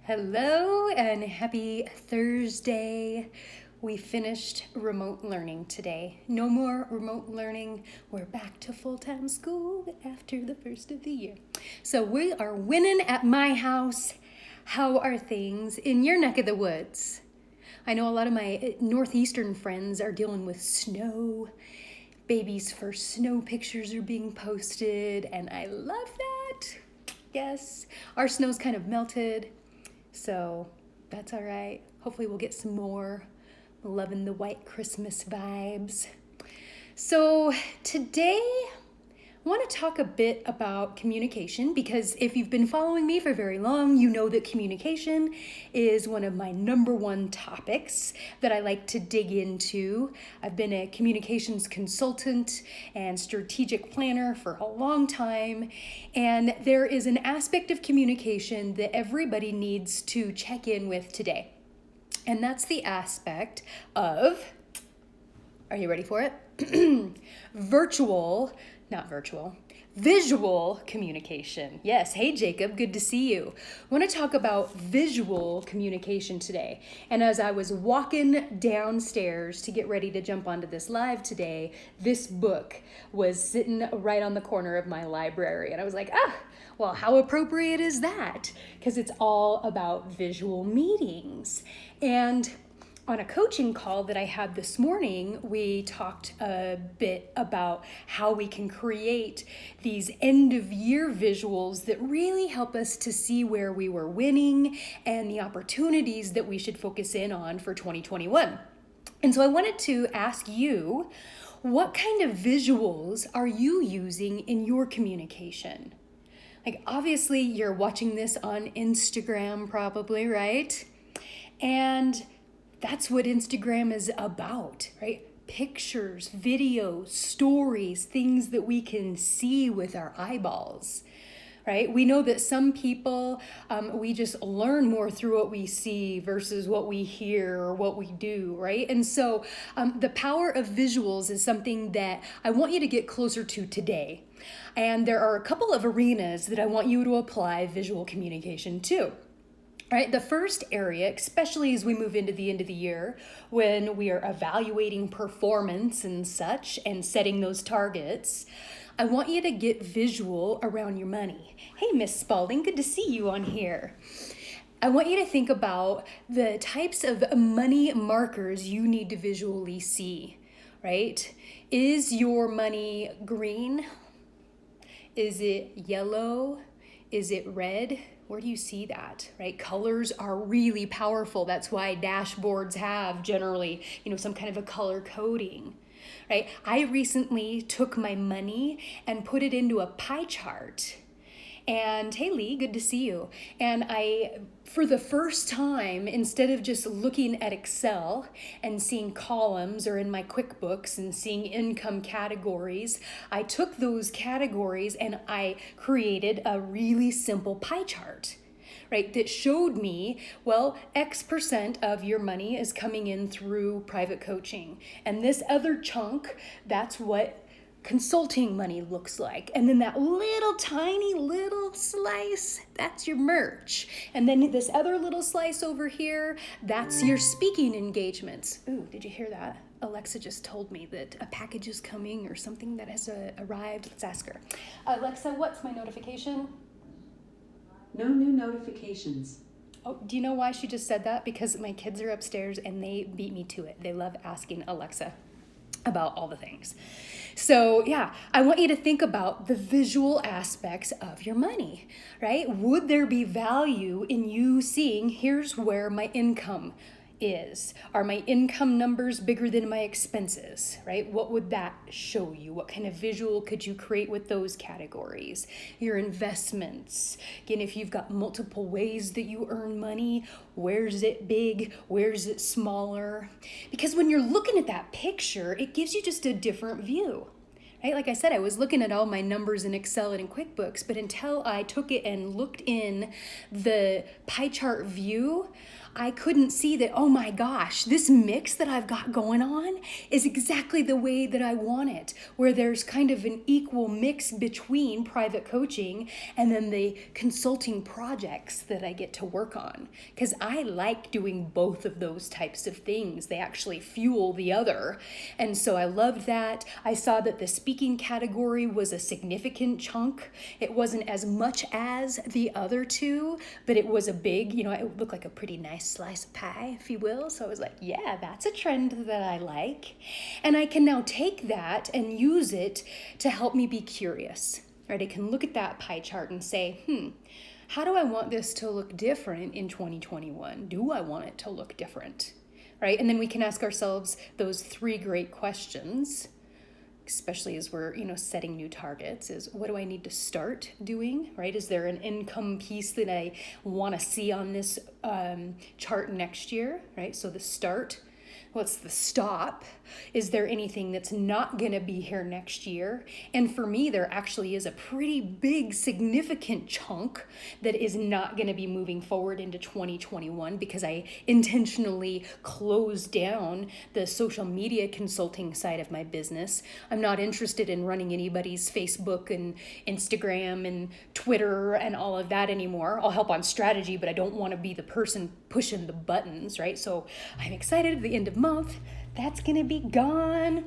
Hello and happy Thursday. We finished remote learning today. No more remote learning. We're back to full-time school after the first of the year. So we are winning at my house. How are things in your neck of the woods? I know a lot of my northeastern friends are dealing with snow. Baby's first snow pictures are being posted, and I love that. Yes, our snow's kind of melted. So that's all right. Hopefully we'll get some more. Loving the white Christmas vibes. So today I want to talk a bit about communication because if you've been following me for very long, you know that communication is one of my number one topics that I like to dig into. I've been a communications consultant and strategic planner for a long time, and there is an aspect of communication that everybody needs to check in with today. And that's the aspect of, are you ready for it? Visual communication. Yes, hey Jacob, good to see you. I want to talk about visual communication today. And as I was walking downstairs to get ready to jump onto this live today, this book was sitting right on the corner of my library. And I was like, well, how appropriate is that? Because it's all about visual meetings. And on a coaching call that I had this morning, we talked a bit about how we can create these end of year visuals that really help us to see where we were winning and the opportunities that we should focus in on for 2021. And so I wanted to ask you, what kind of visuals are you using in your communication? Like, obviously you're watching this on Instagram probably, right? And that's what Instagram is about, right? Pictures, videos, stories, things that we can see with our eyeballs, right? We know that some people, we just learn more through what we see versus what we hear or what we do, right? And so the power of visuals is something that I want you to get closer to today. And there are a couple of arenas that I want you to apply visual communication to. All right, the first area, especially as we move into the end of the year, when we are evaluating performance and such and setting those targets, I want you to get visual around your money. Hey, Miss Spalding, good to see you on here. I want you to think about the types of money markers you need to visually see, right? Is your money green? Is it yellow? Is it red? Where do you see that, right? Colors are really powerful. That's why dashboards have generally, some kind of a color coding, right? I recently took my money and put it into a pie chart. And hey Lee, good to see you. And I, for the first time, instead of just looking at Excel and seeing columns or in my QuickBooks and seeing income categories, I took those categories and I created a really simple pie chart, right? That showed me, well, X% of your money is coming in through private coaching. And this other chunk, that's what consulting money looks like. And then that little tiny little slice, that's your merch. And then this other little slice over here, that's your speaking engagements. Ooh, did you hear that? Alexa just told me that a package is coming or something that has arrived. Let's ask her. Alexa, what's my notification? No new notifications. Oh, do you know why she just said that? Because my kids are upstairs and they beat me to it. They love asking Alexa about all the things. So yeah, I want you to think about the visual aspects of your money, right? Would there be value in you seeing, here's where my income is? Are my income numbers bigger than my expenses, right? What would that show you? What kind of visual could you create with those categories? Your investments. Again, if you've got multiple ways that you earn money, where's it big? Where's it smaller? Because when you're looking at that picture, it gives you just a different view. Right? Like I said, I was looking at all my numbers in Excel and in QuickBooks, but until I took it and looked in the pie chart view, I couldn't see that, oh my gosh, this mix that I've got going on is exactly the way that I want it, where there's kind of an equal mix between private coaching and then the consulting projects that I get to work on. Because I like doing both of those types of things. They actually fuel the other. And so I loved that. I saw that the speaking category was a significant chunk. It wasn't as much as the other two, but it was a big, it looked like a pretty nice slice of pie, if you will. So I was like, yeah, that's a trend that I like. And I can now take that and use it to help me be curious, right? I can look at that pie chart and say, how do I want this to look different in 2021? Do I want it to look different, right? And then we can ask ourselves those 3 great questions, especially as we're, setting new targets, is what do I need to start doing, right? Is there an income piece that I want to see on this chart next year, right? So the start. What's the stop? Is there anything that's not going to be here next year? And for me, there actually is a pretty big, significant chunk that is not going to be moving forward into 2021 because I intentionally closed down the social media consulting side of my business. I'm not interested in running anybody's Facebook and Instagram and Twitter and all of that anymore. I'll help on strategy, but I don't want to be the person pushing the buttons, right? So I'm excited at the end of month, that's gonna be gone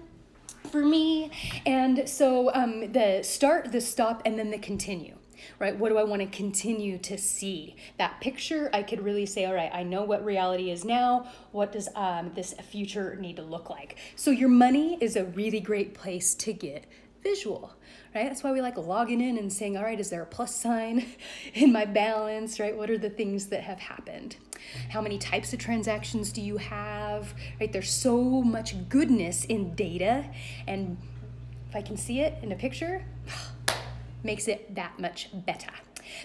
for me. And so the start, the stop, and then the continue, right? What do I want to continue to see? That picture, I could really say, all right, I know what reality is now. What does this future need to look like? So your money is a really great place to get visual, right? That's why we like logging in and saying, all right, is there a plus sign in my balance, right? What are the things that have happened? How many types of transactions do you have, right? There's so much goodness in data, and if I can see it in a picture, makes it that much better.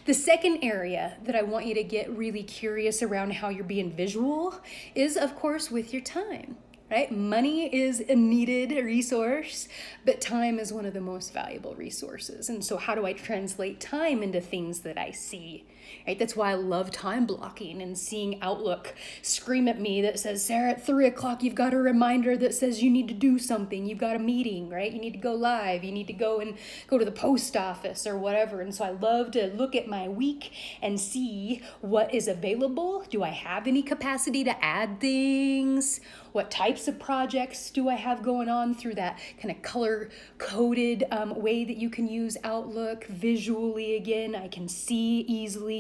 The second area that I want you to get really curious around how you're being visual is, of course, with your time. Right? Money is a needed resource, but time is one of the most valuable resources. And so how do I translate time into things that I see? Right? That's why I love time blocking and seeing Outlook scream at me that says, Sarah, at 3:00, you've got a reminder that says you need to do something. You've got a meeting, right? You need to go live. You need to go to the post office or whatever. And so I love to look at my week and see what is available. Do I have any capacity to add things? What types of projects do I have going on through that kind of color-coded way that you can use Outlook visually? Again, I can see easily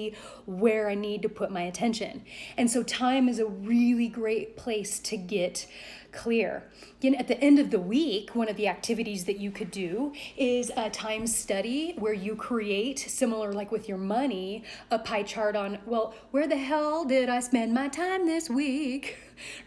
where I need to put my attention. And so time is a really great place to get clear. Again, at the end of the week, one of the activities that you could do is a time study where you create, similar like with your money, a pie chart on, well, where the hell did I spend my time this week?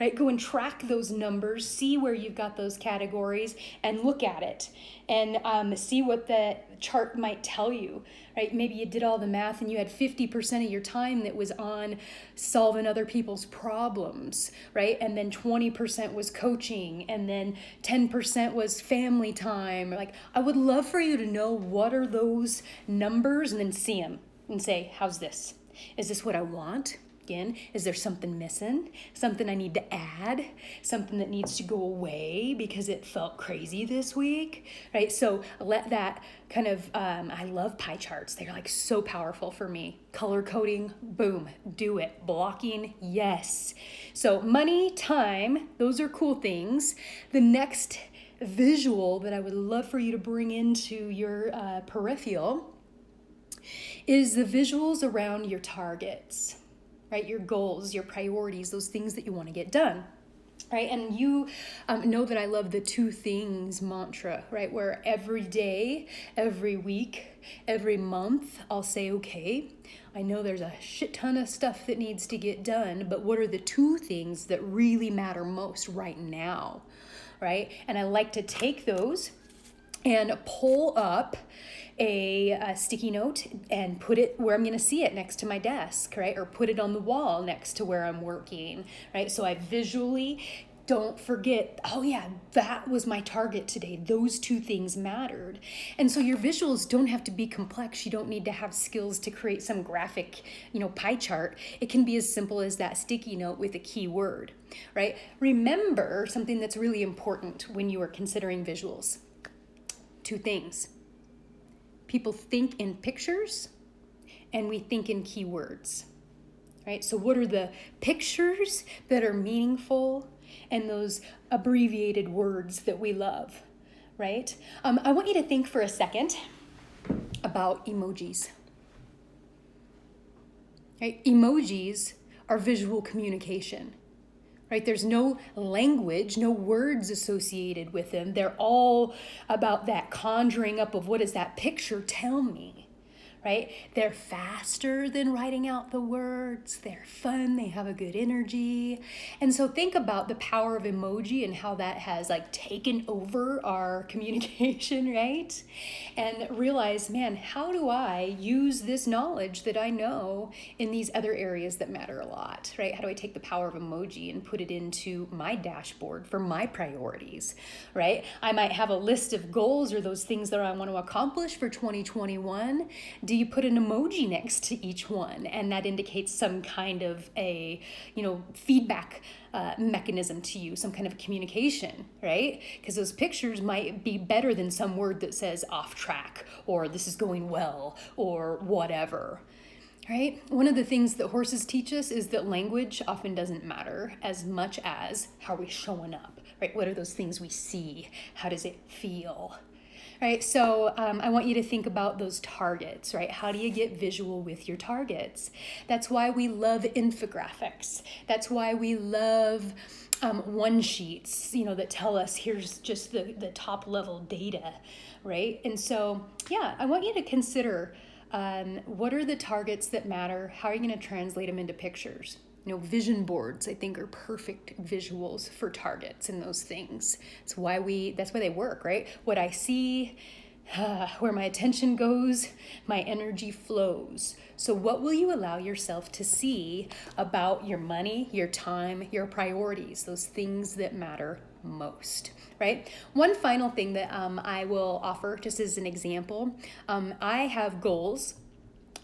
Right? Go and track those numbers, see where you've got those categories, and look at it and see what the chart might tell you, right? Maybe you did all the math and you had 50% of your time that was on solving other people's problems, right? And then 20% was coaching, and then 10% was family time. Like, I would love for you to know what are those numbers and then see them and say, how's this? Is this what I want? Again, is there something missing? Something I need to add? Something that needs to go away because it felt crazy this week, right? So let that kind of, I love pie charts. They're like so powerful for me. Color coding, boom, do it. Blocking, yes. So money, time, those are cool things. The next visual that I would love for you to bring into your peripheral is the visuals around your targets. Right, your goals, your priorities, those things that you want to get done, right? And you know that I love the 2 things mantra, right? Where every day, every week, every month, I'll say, okay, I know there's a shit ton of stuff that needs to get done, but what are the 2 things that really matter most right now, right? And I like to take those and pull up a sticky note and put it where I'm going to see it next to my desk, right? Or put it on the wall next to where I'm working, right? So I visually don't forget, oh yeah, that was my target today. Those two things mattered. And so your visuals don't have to be complex. You don't need to have skills to create some graphic, pie chart. It can be as simple as that sticky note with a key word, right? Remember something that's really important when you are considering visuals. Two things. People think in pictures and we think in keywords, right? So what are the pictures that are meaningful and those abbreviated words that we love, right? I want you to think for a second about emojis, right? Emojis are visual communication, right? There's no language, no words associated with them. They're all about that conjuring up of what does that picture tell me, right? They're faster than writing out the words. They're fun. They have a good energy. And so think about the power of emoji and how that has taken over our communication, right? And realize, man, how do I use this knowledge that I know in these other areas that matter a lot, right? How do I take the power of emoji and put it into my dashboard for my priorities, right? I might have a list of goals or those things that I want to accomplish for 2021. Do you put an emoji next to each one? And that indicates some kind of a, feedback mechanism to you, some kind of communication, right? Because those pictures might be better than some word that says off track or this is going well or whatever. Right? One of the things that horses teach us is that language often doesn't matter as much as how are we showing up, right? What are those things we see? How does it feel? Right, so I want you to think about those targets, right? How do you get visual with your targets? That's why we love infographics. That's why we love one sheets, that tell us here's just the top level data, right? And so, yeah, I want you to consider what are the targets that matter? How are you going to translate them into pictures? Vision boards, I think, are perfect visuals for targets and those things. That's why they work, right? What I see, where my attention goes, my energy flows. So what will you allow yourself to see about your money, your time, your priorities, those things that matter most, right? One final thing that I will offer just as an example, I have goals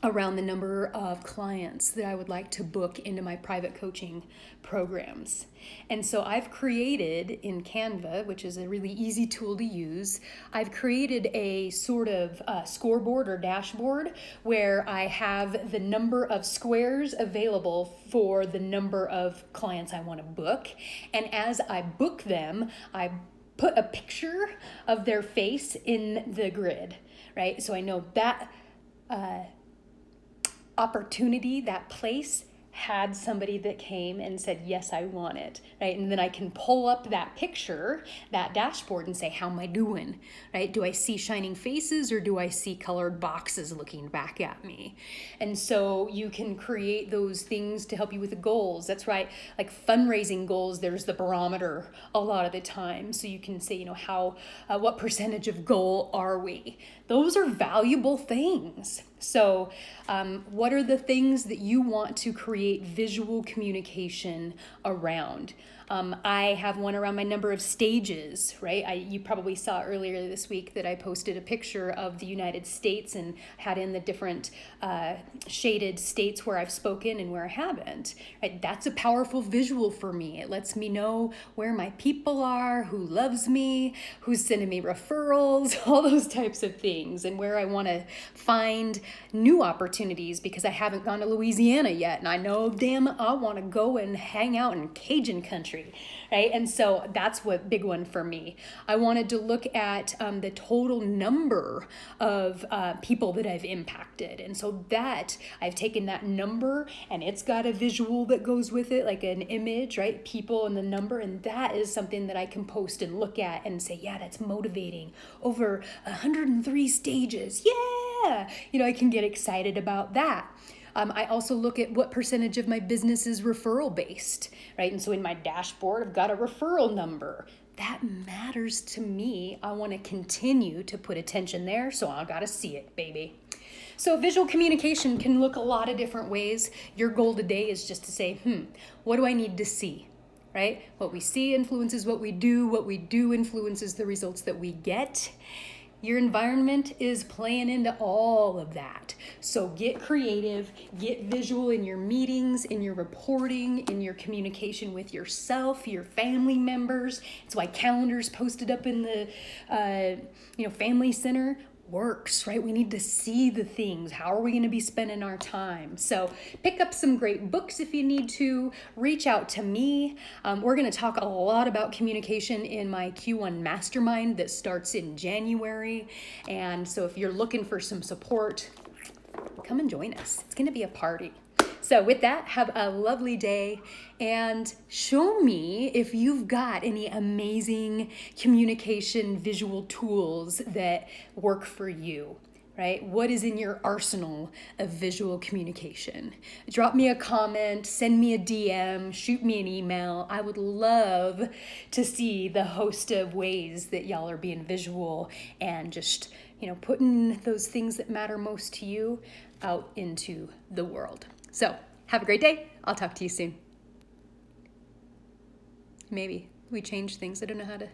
around the number of clients that I would like to book into my private coaching programs. And so I've created in Canva, which is a really easy tool to use, I've created a sort of scoreboard or dashboard where I have the number of squares available for the number of clients I want to book. And as I book them, I put a picture of their face in the grid, right? So I know that opportunity, that place had somebody that came and said, yes, I want it, right? And then I can pull up that picture, that dashboard, and say, how am I doing, right? Do I see shining faces or do I see colored boxes looking back at me? And so you can create those things to help you with the goals. That's right, like fundraising goals, there's the barometer a lot of the time. So you can say, what percentage of goal are we? Those are valuable things. So what are the things that you want to create visual communication around? I have one around my number of stages, right? You probably saw earlier this week that I posted a picture of the United States and had in the different shaded states where I've spoken and where I haven't, right? That's a powerful visual for me. It lets me know where my people are, who loves me, who's sending me referrals, all those types of things, and where I want to find new opportunities because I haven't gone to Louisiana yet, and I know, damn, I want to go and hang out in Cajun country, right? And so that's what big one for me. I wanted to look at the total number of people that I've impacted, and so that I've taken that number and it's got a visual that goes with it, like an image, right? People and the number, and that is something that I can post and look at and say, yeah, that's motivating. Over 103 stages, yeah! I can get excited about that. I also look at what percentage of my business is referral based, right? And so in my dashboard, I've got a referral number. That matters to me. I want to continue to put attention there, so I got to see it, baby. So visual communication can look a lot of different ways. Your goal today is just to say, what do I need to see? right? What we see influences what we do influences the results that we get. Your environment is playing into all of that. So get creative, get visual in your meetings, in your reporting, in your communication with yourself, your family members. That's why calendars posted up in the family center works, right? We need to see the things. How are we going to be spending our time? So pick up some great books if you need to. Reach out to me. We're going to talk a lot about communication in my Q1 Mastermind that starts in January. And so if you're looking for some support, come and join us. It's going to be a party. So with that, have a lovely day and show me if you've got any amazing communication visual tools that work for you, right? What is in your arsenal of visual communication? Drop me a comment, send me a DM, shoot me an email. I would love to see the host of ways that y'all are being visual and just, putting those things that matter most to you out into the world. So have a great day. I'll talk to you soon. Maybe we change things. I don't know how to